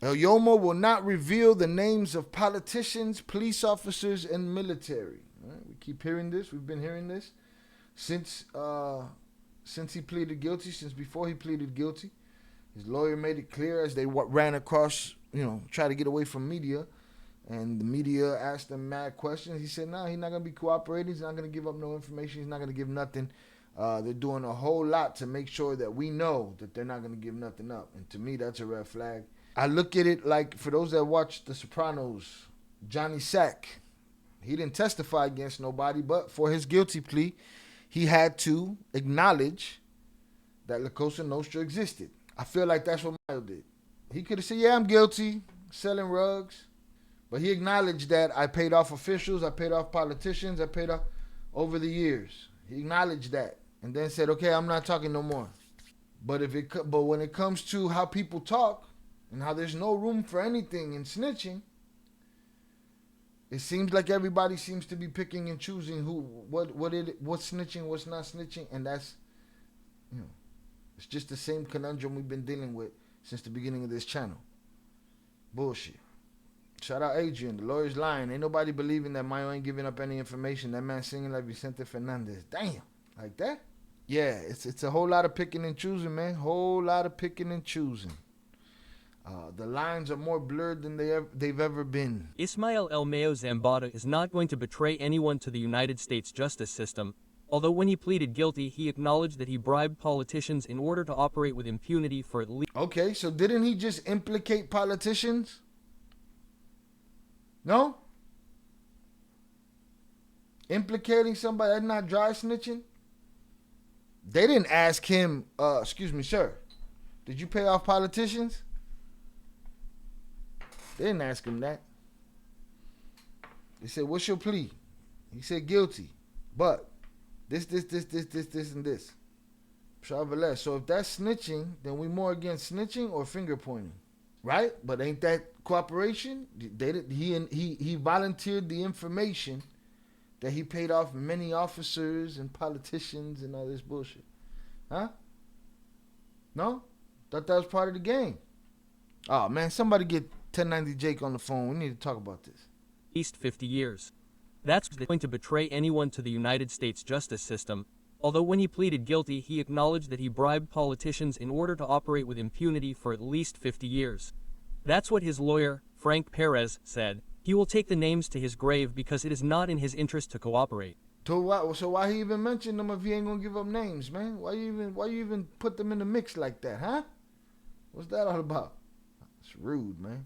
Yoma will not reveal the names of politicians, police officers, and military. Right? We keep hearing this. We've been hearing this since he pleaded guilty, since before he pleaded guilty. His lawyer made it clear as they ran across, try to get away from media, and the media asked him mad questions. He said, no, he's not going to be cooperating. He's not going to give up no information. He's not going to give nothing. They're doing a whole lot to make sure that we know that they're not going to give nothing up. And to me, that's a red flag. I look at it like, for those that watch The Sopranos, Johnny Sack, he didn't testify against nobody, but for his guilty plea, he had to acknowledge that La Cosa Nostra existed. I feel like that's what Mayo did. He could have said, yeah, I'm guilty, selling rugs. But he acknowledged that I paid off officials, I paid off politicians, I paid off over the years. He acknowledged that and then said, okay, I'm not talking no more. But when it comes to how people talk and how there's no room for anything in snitching, it seems like everybody seems to be picking and choosing what's snitching, what's not snitching, and that's, it's just the same conundrum we've been dealing with since the beginning of this channel. Bullshit. Shout out Adrian, the lawyer's lying. Ain't nobody believing that Mayo ain't giving up any information. That man singing like Vicente Fernandez. Damn, like that? Yeah, it's a whole lot of picking and choosing, man. Whole lot of picking and choosing. The lines are more blurred than they've ever been. Ismael El Mayo Zambada is not going to betray anyone to the United States justice system, although when he pleaded guilty, he acknowledged that he bribed politicians in order to operate with impunity for at least... Okay, so didn't he just implicate politicians? No? Implicating somebody, that's not dry snitching? They didn't ask him, excuse me, sir, did you pay off politicians? They didn't ask him that. They said, what's your plea? He said guilty. But this, and this. Travelers. So if that's snitching, then we more against snitching or finger pointing. Right? But ain't that cooperation? He volunteered the information that he paid off many officers and politicians and all this bullshit. Huh? No? Thought that was part of the game. Oh man, somebody get 1090 Jake on the phone. We need to talk about this. At least 50 years. That's going to betray anyone to the United States justice system, although when he pleaded guilty, he acknowledged that he bribed politicians in order to operate with impunity for at least 50 years. That's what his lawyer, Frank Perez, said. He will take the names to his grave because it is not in his interest to cooperate. So why he even mention them if he ain't gonna give up names, man? Why you even put them in the mix like that, huh? What's that all about? It's rude, man.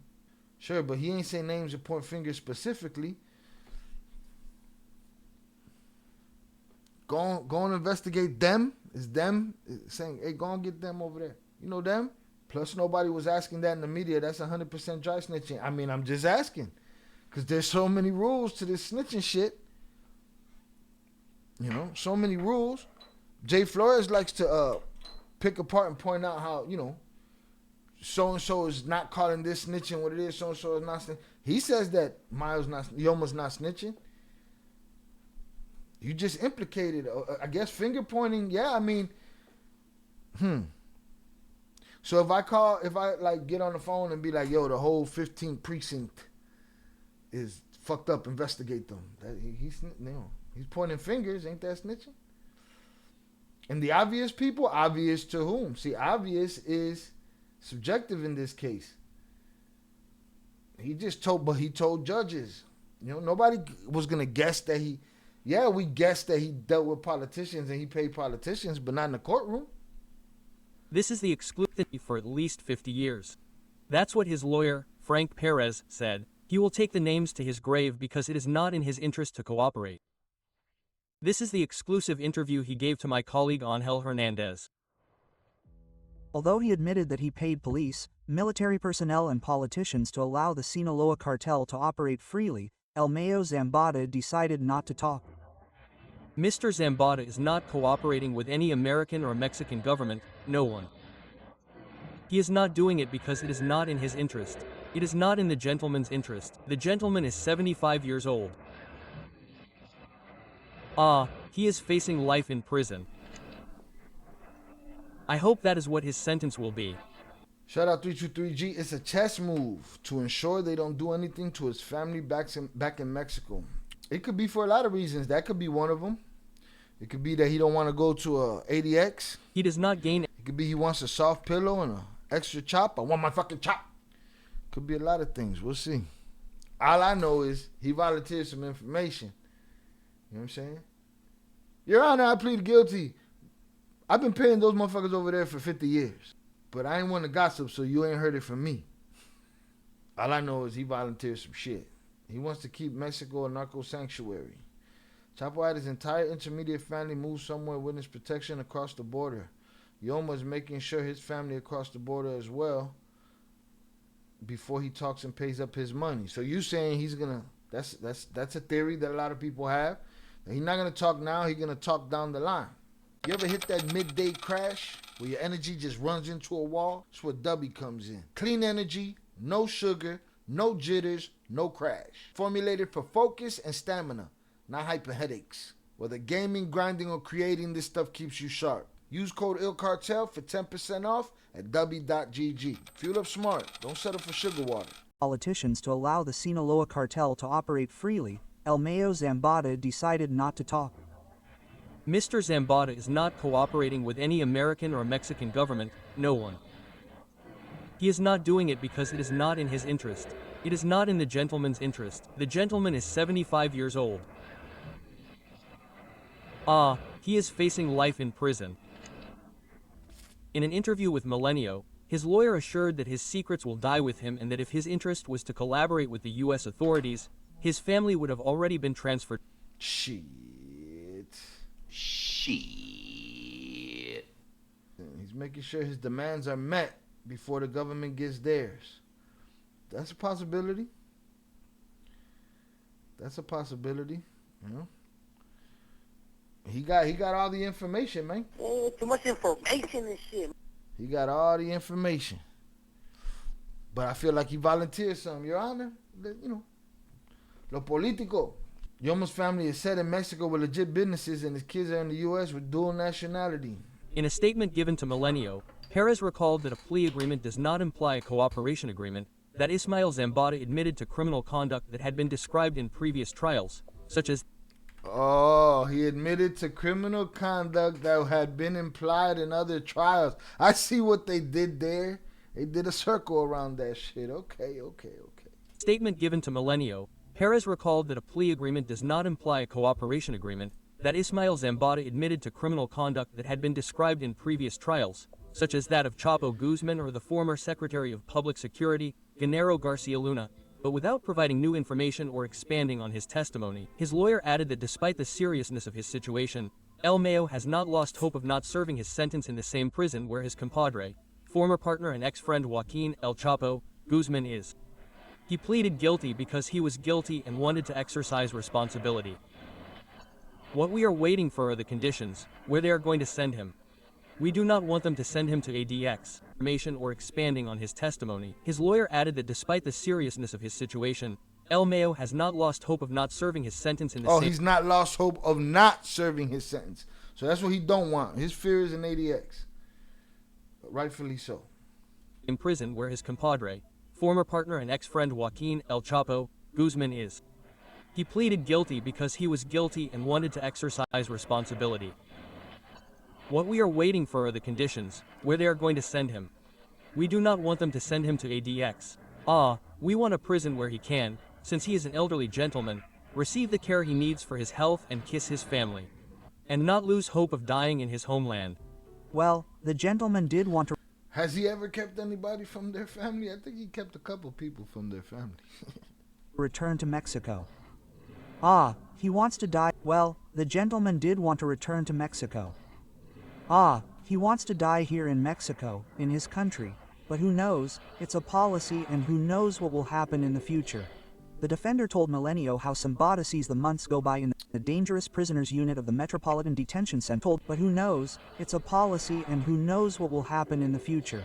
Sure, but he ain't say names or point fingers specifically. Go and investigate them. Is them saying, hey, go and get them over there. You know them? Plus, nobody was asking that in the media. That's 100% dry snitching. I mean, I'm just asking. Because there's so many rules to this snitching shit. So many rules. Jay Flores likes to pick apart and point out how, so-and-so is not calling this snitching what it is. So-and-so is not snitching. He says that Yoma's not snitching. You just implicated, I guess, finger pointing. Yeah, I mean, So if I get on the phone and be like, yo, the whole 15th precinct is fucked up, investigate them. He's pointing fingers. Ain't that snitching? And the obvious people, obvious to whom? See, obvious is subjective in this case. He told judges. Nobody was gonna guess that he. Yeah, we guessed that he dealt with politicians and he paid politicians, but not in the courtroom. This is the exclusivity for at least 50 years. That's what his lawyer, Frank Perez, said. He will take the names to his grave because it is not in his interest to cooperate. This is the exclusive interview he gave to my colleague Angel Hernandez. Although he admitted that he paid police, military personnel and politicians to allow the Sinaloa cartel to operate freely, El Mayo Zambada decided not to talk. Mr. Zambada is not cooperating with any American or Mexican government, no one. He is not doing it because it is not in his interest. It is not in the gentleman's interest. The gentleman is 75 years old. He is facing life in prison. I hope that is what his sentence will be. Shout out 323G. It's a chess move to ensure they don't do anything to his family back in Mexico. It could be for a lot of reasons. That could be one of them. It could be that he don't want to go to a ADX. He does not gain. It could be he wants a soft pillow and an extra chop. I want my fucking chop. Could be a lot of things. We'll see. All I know is he volunteered some information. You know what I'm saying? Your Honor, I plead guilty. I've been paying those motherfuckers over there for 50 years. But I ain't want to gossip, so you ain't heard it from me. All I know is he volunteered some shit. He wants to keep Mexico a narco sanctuary. Chapo had his entire intermediate family move somewhere witness protection across the border. Yoma is making sure his family across the border as well before he talks and pays up his money. So you saying he's gonna? That's a theory that a lot of people have. That he's not gonna talk now. He's gonna talk down the line. You ever hit that midday crash where your energy just runs into a wall? That's where DUBBY comes in. Clean energy, no sugar, no jitters, no crash. Formulated for focus and stamina, not hyper headaches. Whether gaming, grinding, or creating, this stuff keeps you sharp. Use code ILCARTEL for 10% off at dubby.gg. Fuel up smart. Don't settle for sugar water. Politicians to allow the Sinaloa cartel to operate freely, El Mayo Zambada decided not to talk. Mr. Zambada is not cooperating with any American or Mexican government, no one. He is not doing it because it is not in his interest. It is not in the gentleman's interest. The gentleman is 75 years old. He is facing life in prison. In an interview with Milenio, his lawyer assured that his secrets will die with him and that if his interest was to collaborate with the U.S. authorities, his family would have already been transferred. Shit. He's making sure his demands are met before the government gets theirs. That's a possibility. That's a possibility. You know? He got all the information, man. Oh, too much information and shit. He got all the information. But I feel like he volunteered something, Your Honor. You know, lo político. Yoma's family is set in Mexico with legit businesses and his kids are in the U.S. with dual nationality. In a statement given to Milenio, Perez recalled that a plea agreement does not imply a cooperation agreement, that Ismael Zambada admitted to criminal conduct that had been described in previous trials, such as he admitted to criminal conduct that had been implied in other trials. I see what they did there. They did a circle around that shit. Okay. Statement given to Milenio, Perez recalled that a plea agreement does not imply a cooperation agreement, that Ismael Zambada admitted to criminal conduct that had been described in previous trials, such as that of Chapo Guzman or the former Secretary of Public Security, Genaro Garcia Luna, but without providing new information or expanding on his testimony. His lawyer added that despite the seriousness of his situation, El Mayo has not lost hope of not serving his sentence in the same prison where his compadre, former partner and ex-friend Joaquin El Chapo Guzman is. He pleaded guilty because he was guilty and wanted to exercise responsibility. What we are waiting for are the conditions, where they are going to send him. We do not want them to send him to ADX, information or expanding on his testimony. His lawyer added that despite the seriousness of his situation, El Mayo has not lost hope of not serving his sentence in the same... he's not lost hope of not serving his sentence. So that's what he don't want. His fear is an ADX. Rightfully so. In prison where his compadre, former partner and ex-friend Joaquin El Chapo Guzman is. He pleaded guilty because he was guilty and wanted to exercise responsibility. What we are waiting for are the conditions, where they are going to send him. We do not want them to send him to ADX. We want a prison where he can, since he is an elderly gentleman, receive the care he needs for his health and kiss his family, and not lose hope of dying in his homeland. Well, the gentleman did want to Has he ever kept anybody from their family? I think he kept a couple people from their family. return to Mexico. He wants to die. Well, the gentleman did want to return to Mexico. He wants to die here in Mexico, in his country. But who knows, it's a policy and who knows what will happen in the future. The defender told Milenio how Zambada sees the months go by in the dangerous prisoners unit of the Metropolitan Detention Center. But who knows, it's a policy and who knows what will happen in the future.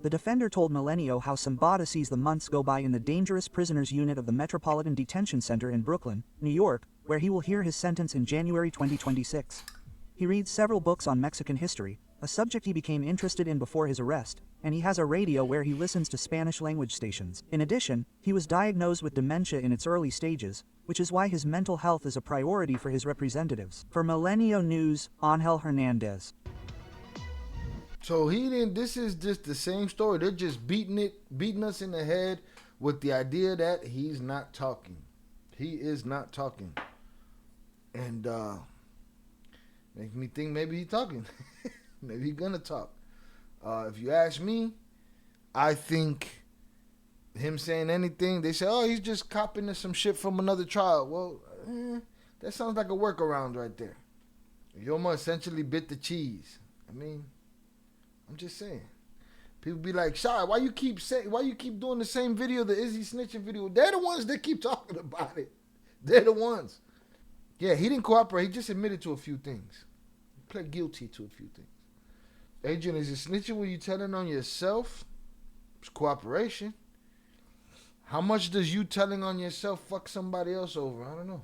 The defender told Milenio how Zambada sees the months go by in the dangerous prisoners unit of the Metropolitan Detention Center in Brooklyn, New York, where he will hear his sentence in January 2026. He reads several books on Mexican history, a subject he became interested in before his arrest, and he has a radio where he listens to Spanish-language stations. In addition, he was diagnosed with dementia in its early stages, which is why his mental health is a priority for his representatives. For Milenio News, Angel Hernandez. So he didn't. This is just the same story. They're just beating us in the head with the idea that he's not talking. He is not talking, and make me think maybe he's talking. Maybe he's gonna talk. If you ask me, I think him saying anything, they say, oh, he's just copying some shit from another trial. Well, that sounds like a workaround right there. Yoma essentially bit the cheese. I mean, I'm just saying. People be like, Shy, why you keep doing the same video, the Izzy snitching video? They're the ones that keep talking about it. They're the ones. Yeah, he didn't cooperate. He just admitted to a few things. He pled guilty to a few things. Adrian, is it snitching when you telling on yourself? It's cooperation. How much does you telling on yourself fuck somebody else over? I don't know.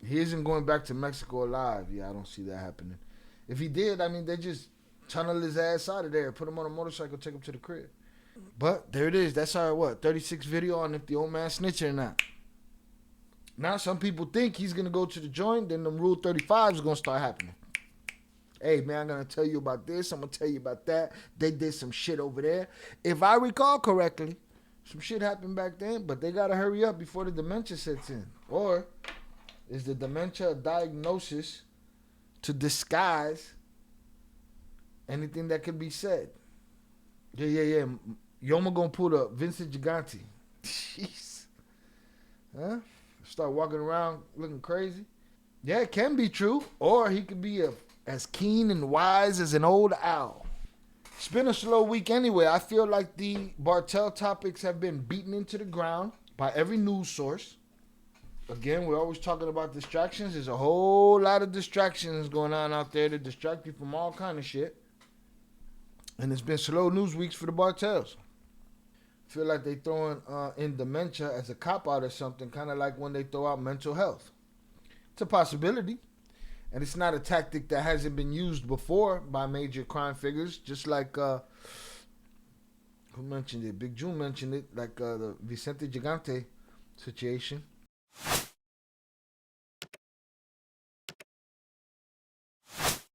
He isn't going back to Mexico alive. Yeah, I don't see that happening. If he did, I mean, they just tunnel his ass out of there, put him on a motorcycle, take him to the crib. But there it is. That's our 36 video on if the old man snitching or not. Now some people think he's gonna go to the joint, then the Rule 35 is gonna start happening. Hey man, I'm gonna tell you about this. I'm gonna tell you about that. They did some shit over there. If I recall correctly, some shit happened back then, but they gotta hurry up before the dementia sets in. Or is the dementia a diagnosis to disguise anything that could be said? Yeah. Yoma gonna pull the Vincent Gigante. Jeez. Huh? Start walking around looking crazy. Yeah, it can be true. Or he could be as keen and wise as an old owl. It's been a slow week anyway. I feel like the Bartell topics have been beaten into the ground by every news source. Again, we're always talking about distractions. There's a whole lot of distractions going on out there to distract you from all kind of shit. And it's been slow news weeks for the Bartells. I feel like they throwing in dementia as a cop-out or something, kind of like when they throw out mental health. It's a possibility. And it's not a tactic that hasn't been used before by major crime figures, just like, who mentioned it? Big June mentioned it, like the Vicente Gigante situation.